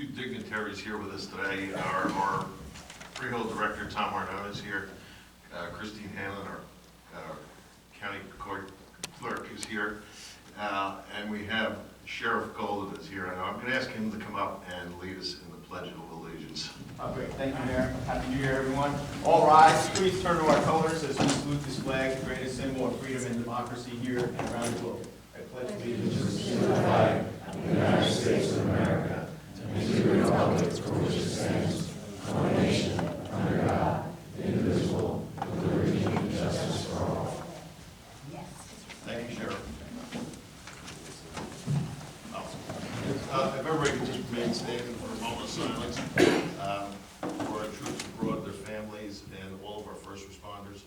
few dignitaries here with us today. Our Freehold Director, Tom Arnone, is here. Christine Hanlon, our County Court Clerk, is here. And we have Sheriff Golden is here. And I'm going to ask him to come up and lead us in the Pledge of Allegiance. Great. Thank you, Mayor. Happy New Year, everyone. All rise. Please turn to our colors as we salute this flag, the greatest symbol of freedom and democracy here and around the globe. I pledge allegiance to the flag of the United States of America and to the republic for which it stands, one nation, under God, indivisible, with liberty and justice for all. Thank you, Sheriff. If everybody could just remain standing for a moment of silence for our troops abroad, their families, and all of our first responders.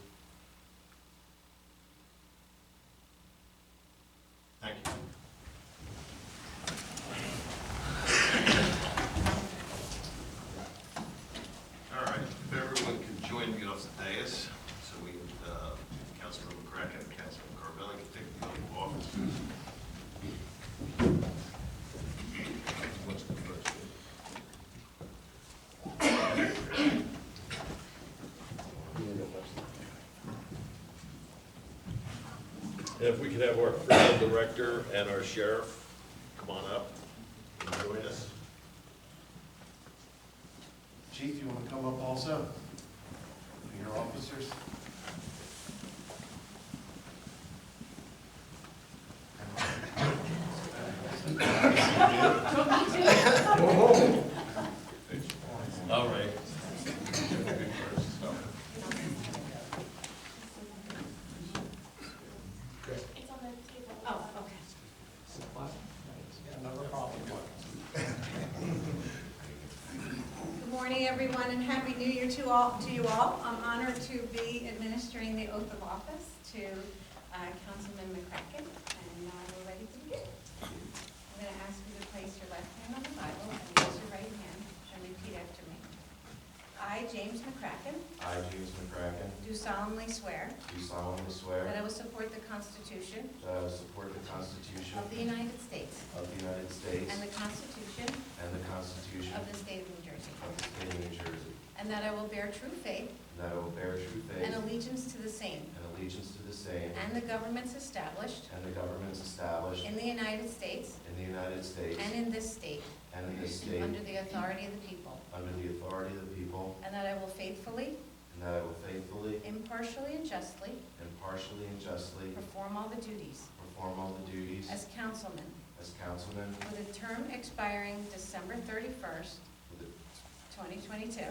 Thank you. All right, if everyone could join me off the dais, so we, Councilman McCracken and Councilman Carvelli can take the oath of office. What's the first? If we could have our Freehold Director and our Sheriff come on up and join us. Chief, you want to come up also? Your officers? All right. It's on the table. Oh, okay. Good morning, everyone, and Happy New Year to you all. I'm honored to be administering the oath of office to Councilman McCracken, and we're ready to begin. I'm going to ask you to place your left hand on the Bible and raise your right hand and repeat after me. I, James McCracken, I, James McCracken, do solemnly swear do solemnly swear that I will support the Constitution that I will support the Constitution of the United States of the United States and the Constitution and the Constitution of the State of New Jersey, of the State of New Jersey, and that I will bear true faith and that I will bear true faith and allegiance to the same and allegiance to the same and the governments established and the governments established in the United States in the United States and in this state and in this state under the authority of the people, under the authority of the people, and that I will faithfully, and that I will faithfully, impartially, and justly impartially, and justly perform all the duties perform all the duties as councilman as councilman with a term expiring December 31st, with 2022,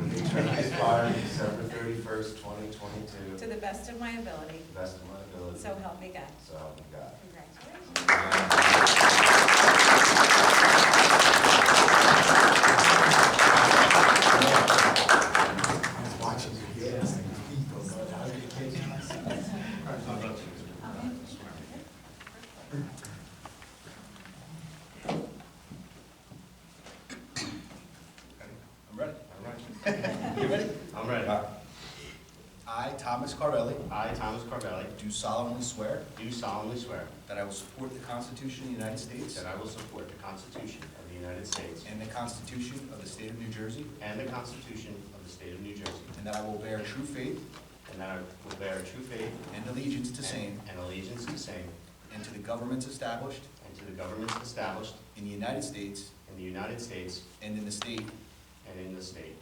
the term expiring December 31st, 2022, to the best of my ability, to the best of my ability. so help me God. So help me God. Congratulations. I'm ready. You ready? I'm ready. I, Thomas Carvelli, I, Thomas Carvelli, do solemnly swear do solemnly swear that I will support the Constitution of the United States that I will support the Constitution of the United States and the Constitution of the State of New Jersey, and the Constitution of the State of New Jersey, and that I will bear true faith and that I will bear true faith and allegiance to same and allegiance to same and to the governments established and to the governments established in the United States in the United States and in the state and in the state,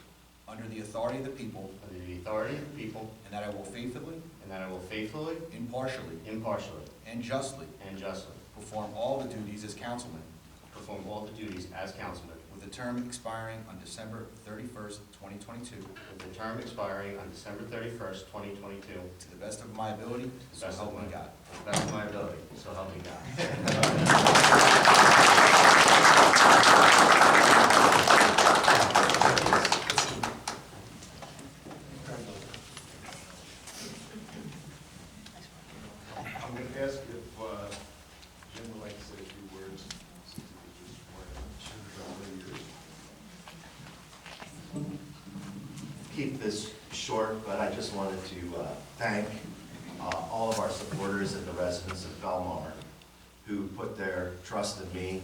under the authority of the people, under the authority of the people, and that I will faithfully, and that I will faithfully, impartially, impartially, and justly and justly perform all the duties as councilman perform all the duties as councilman with a term expiring on December 31st, 2022, with the term expiring on December 31st, 2022, to the best of my ability, so best of help me my- God. to the best of my ability, so help me God. I'm going to ask if Jim would like to say a few words. Since he was just sworn in. Keep this short, but I just wanted to thank all of our supporters and the residents of Belmar who put their trust in me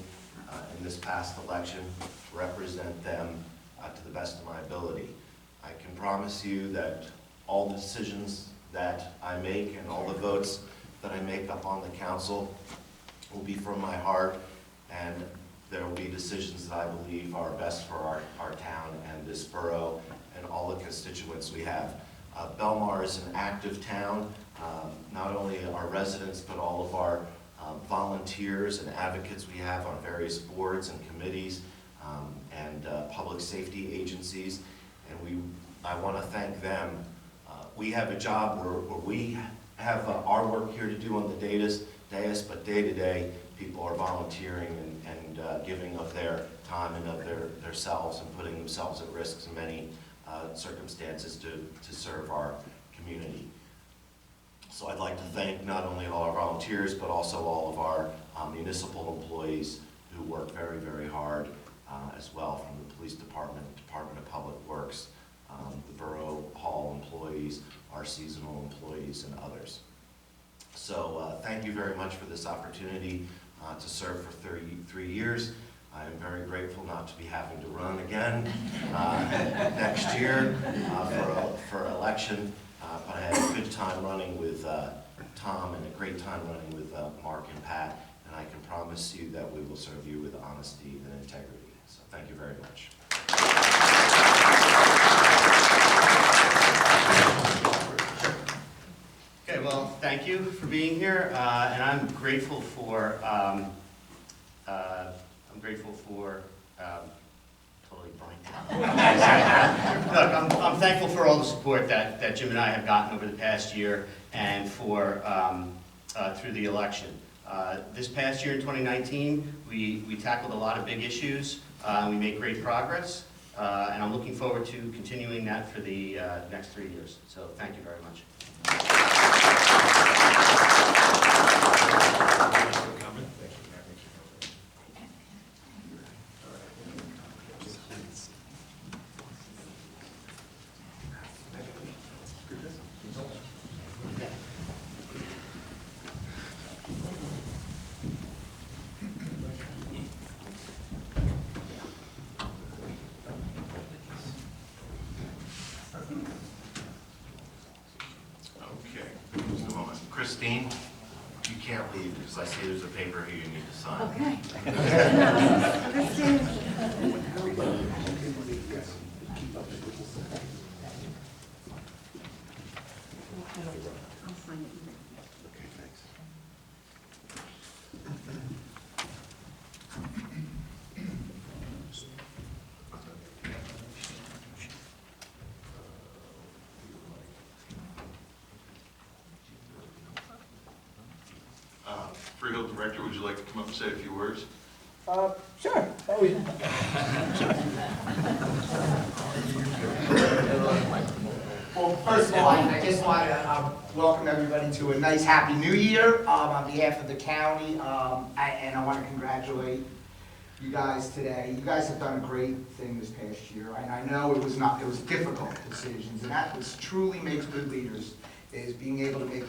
in this past election, represent them to the best of my ability. I can promise you that all the decisions that I make and all the votes that I make up on the council will be from my heart, and there will be decisions that I believe are best for our town and this borough and all the constituents we have. Belmar is an active town, not only our residents, but all of our volunteers and advocates we have on various boards and committees and public safety agencies, and I want to thank them. We have a job where we have our work here to do on the dais, but day to day, people are volunteering and giving of their time and of their selves and putting themselves at risk in many circumstances to serve our community. So I'd like to thank not only all our volunteers, but also all of our municipal employees who work very, very hard as well, from the police department, Department of Public Works, the Borough Hall employees, our seasonal employees, and others. So thank you very much for this opportunity to serve for 33 years. I am very grateful not to be having to run again next year for election, but I had a good time running with Tom and a great time running with Mark and Pat, and I can promise you that we will serve you with honesty and integrity. So thank you very much. Okay, well, thank you for being here, and I'm grateful for, totally blanked out. Look, I'm thankful for all the support that Jim and I have gotten over the past year and for, through the election. This past year in 2019, we tackled a lot of big issues, we made great progress, and I'm looking forward to continuing that for the next 3 years. So thank you very much. Christine, you can't leave because I see there's a paper here you need to sign. Okay. I'll sign it. Okay, thanks. Freehold Director, would you like to come up and say a few words? Sure. Always. Well, first of all, I just want to welcome everybody to a nice, happy new year on behalf of the county, and I want to congratulate you guys today. You guys have done a great thing this past year, and I know it was difficult decisions, and that truly makes good leaders, is being able to make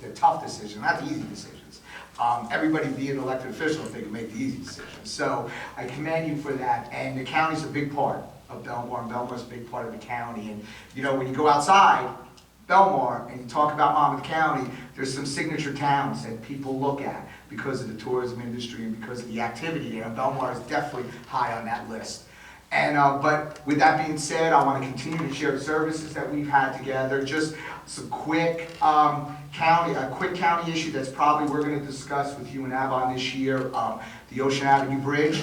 the tough decisions, not the easy decisions. Everybody being elected officials, they can make the easy decisions. So I commend you for that, and the county's a big part of Belmar, and Belmar's a big part of the county. And you know, when you go outside Belmar and you talk about Monmouth County, there's some signature towns that people look at because of the tourism industry and because of the activity, and Belmar is definitely high on that list. And but with that being said, I want to continue to share the services that we've had together. Just some quick county issue that's probably we're going to discuss with you and Avon this year, the Ocean Avenue Bridge.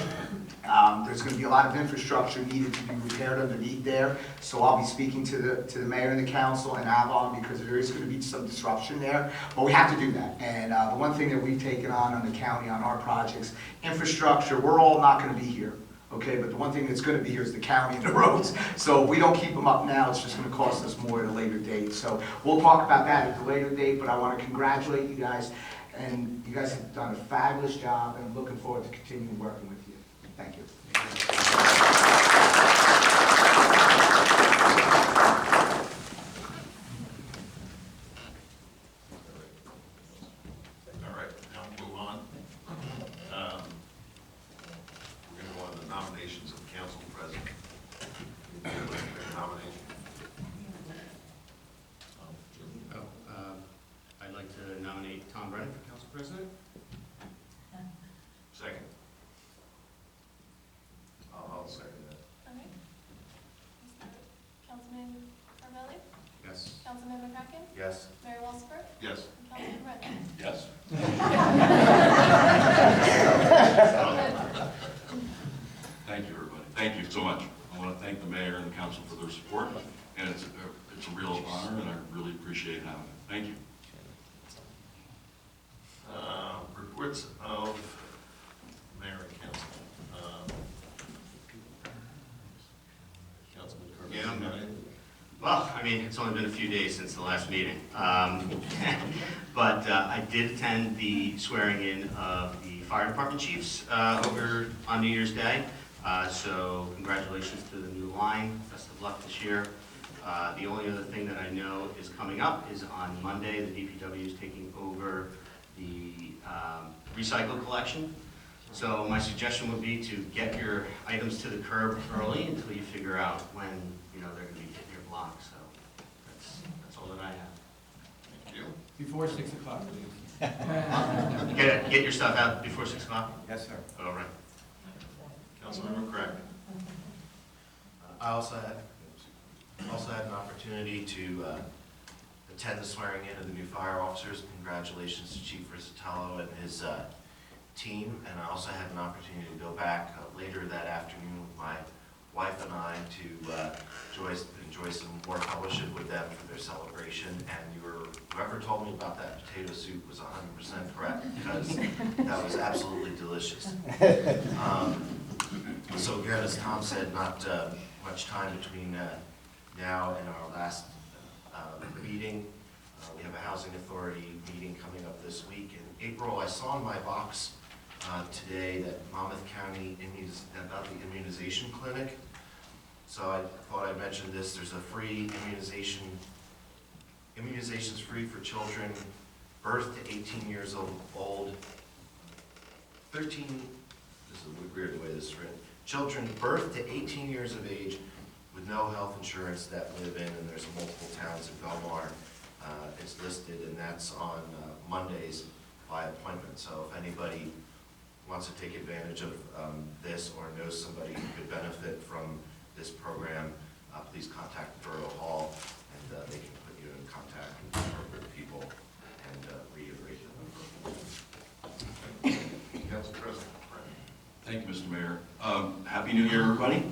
There's going to be a lot of infrastructure needed to be repaired underneath there, so I'll be speaking to the mayor and the council and Avon because there is going to be some disruption there, but we have to do that. And the one thing that we've taken on the county on our projects, infrastructure, we're all not going to be here. Okay, but the one thing that's going to be here is the county and the roads. So if we don't keep them up now, it's just going to cost us more at a later date. So we'll talk about that at a later date, but I want to congratulate you guys. And you guys have done a fabulous job, and I'm looking forward to continuing working with you. Thank you. All right, now we'll move on. Yes. Mayor Walsberg, Yes. and Councilman Redmond. Yes. Thank you, everybody. Thank you so much. I want to thank the mayor and the council for their support, and it's a real honor, and I really appreciate having it. Thank you. Reports of mayor and council. Councilman Carmona. Yeah. Well, I mean, it's only been a few days since the last meeting. But I did attend the swearing in of the fire department chiefs over on New Year's Day. So congratulations to the new line. Best of luck this year. The only other thing that I know is coming up is on Monday, the DPW is taking over the recycle collection. So my suggestion would be to get your items to the curb early until you figure out when, you know, they're gonna be hitting your block. So that's all that I have. Thank you. Before 6 o'clock, please. Get your stuff out before 6 o'clock? Yes, sir. All right. Councilmember Craig. I also had an opportunity to attend the swearing in of the new fire officers. Congratulations to Chief Rizzatello and his team. And I also had an opportunity to go back later that afternoon with my wife and I to enjoy some more fellowship with them for their celebration. And whoever told me about that potato soup was 100% correct, because that was absolutely delicious. So again, as Tom said, not much time between now and our last meeting. We have a housing authority meeting coming up this week. In April, I saw in my box today that Monmouth County about the immunization clinic. So I thought I'd mention this. There's a free immunizations free for children birth to 18 years old. 13, this is a weird the way this is written. Children birth to 18 years of age with no health insurance that live in, and there's multiple towns in Belmar. It's listed, and that's on Mondays by appointment. So if anybody wants to take advantage of this or knows somebody who could benefit from this program, please contact Borough Hall, and they can put you in contact with the appropriate people and reiterate the number. Council President. Thank you, Mr. Mayor. Happy New Year, everybody.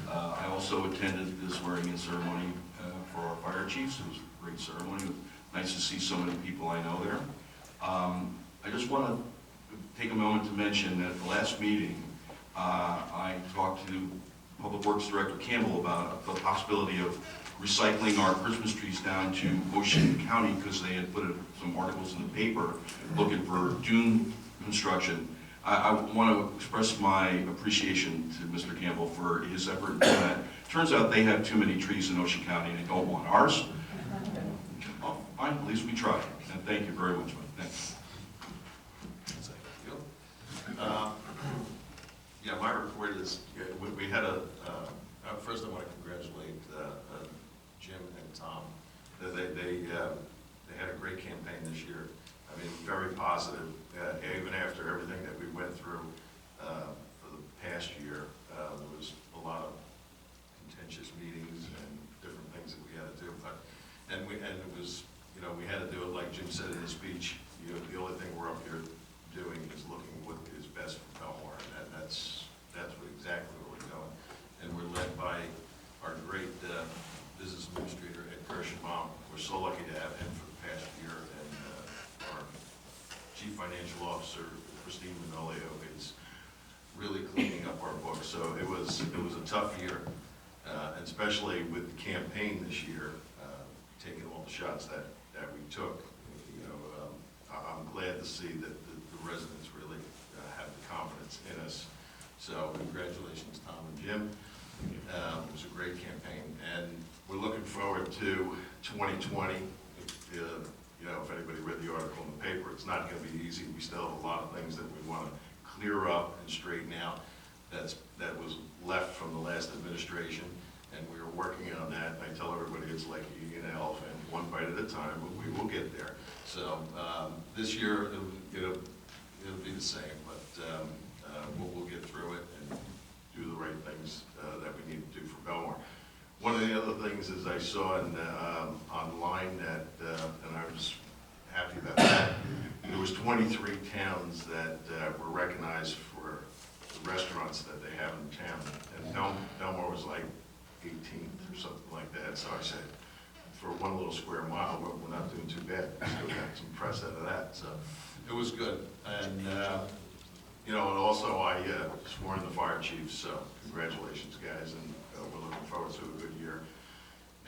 I also attended the swearing-in ceremony for our fire chiefs. It was a great ceremony. Nice to see so many people I know there. I just want to take a moment to mention that at the last meeting, I talked to Public Works Director Campbell about the possibility of recycling our Christmas trees down to Ocean County, because they had put some articles in the paper looking for dune construction. I want to express my appreciation to Mr. Campbell for his effort in doing that. Turns out they have too many trees in Ocean County and they don't want ours. Well, fine, at least we tried. And thank you very much, Mike. Thanks. Yeah, my report is, we had first I want to congratulate Jim and Tom. They had a great campaign this year. I mean, very positive, even after everything that we went through for the past year. There was a lot of contentious meetings and different things that we had to do. And it was, you know, we had to do it like Jim said in his speech. You know, the only thing we're up here doing is looking what is best for Belmar, and that's exactly where we're going. And we're led by our great business administrator, Ed Kirschenbaum. We're so lucky to have him for the past year, and our Chief Financial Officer, Christine Manolio, is really cleaning up our books. So it was a tough year, and especially with the campaign this year, taking all the shots that we took. You know, I'm glad to see that the residents really have the confidence in us. So congratulations, Tom and Jim. It was a great campaign, and we're looking forward to 2020. You know, if anybody read the article in the paper, it's not going to be easy. We still have a lot of things that we want to clear up and straighten out that was left from the last administration, and we're working on that. I tell everybody it's like eating an elephant, one bite at a time, but we will get there. So this year it'll be the same, but we'll get through it and do the right things that we need to do for Belmar. One of the other things is I saw on online that, and I was happy about that. There was 23 towns that were recognized for the restaurants that they have in town. And Belmar was like 18th or something like that. So I said, for one little square mile, we're not doing too bad. We still got some press out of that. So it was good. And, you know, and also I swore in the fire chiefs. So congratulations, guys. And we're looking forward to a good year.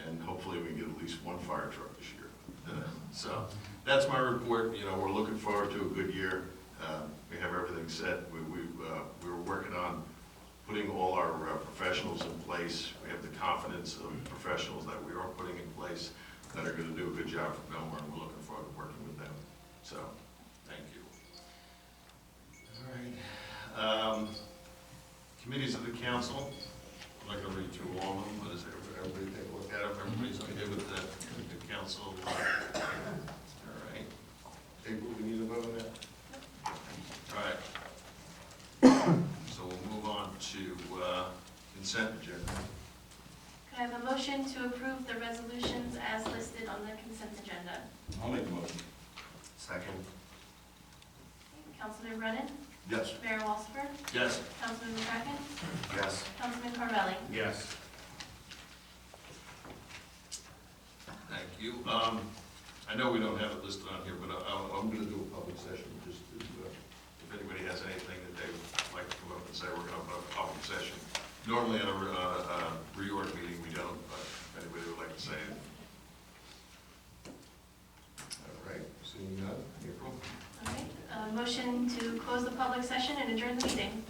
And hopefully we get at least one fire truck this year. So that's my report. You know, we're looking forward to a good year. We have everything set. We're working on putting all our professionals in place. We have the confidence of professionals that we are putting in place that are going to do a good job for Belmar, and we're looking forward to working with them. So, thank you. All right. Committees of the council. I'm not going to read through all of them, but as everybody take a look at them, everybody's okay with the council. All right. April, we need a vote on that? All right. So we'll move on to consent agenda. Could I have a motion to approve the resolutions as listed on the consent agenda? I'll make the motion. Second? Councilman Brennan? Yes. Mayor Walsifer? Yes. Councilman McCracken? Yes. Councilman Carvelli? Yes. Thank you. I know we don't have it listed on here, but I'm going to do a public session just to, if anybody has anything that they would like to come up and say, we're going to have a public session. Normally at a reorg meeting, we don't, but if anybody would like to say anything. All right, seeing none, April? All right, motion to close the public session and adjourn the meeting.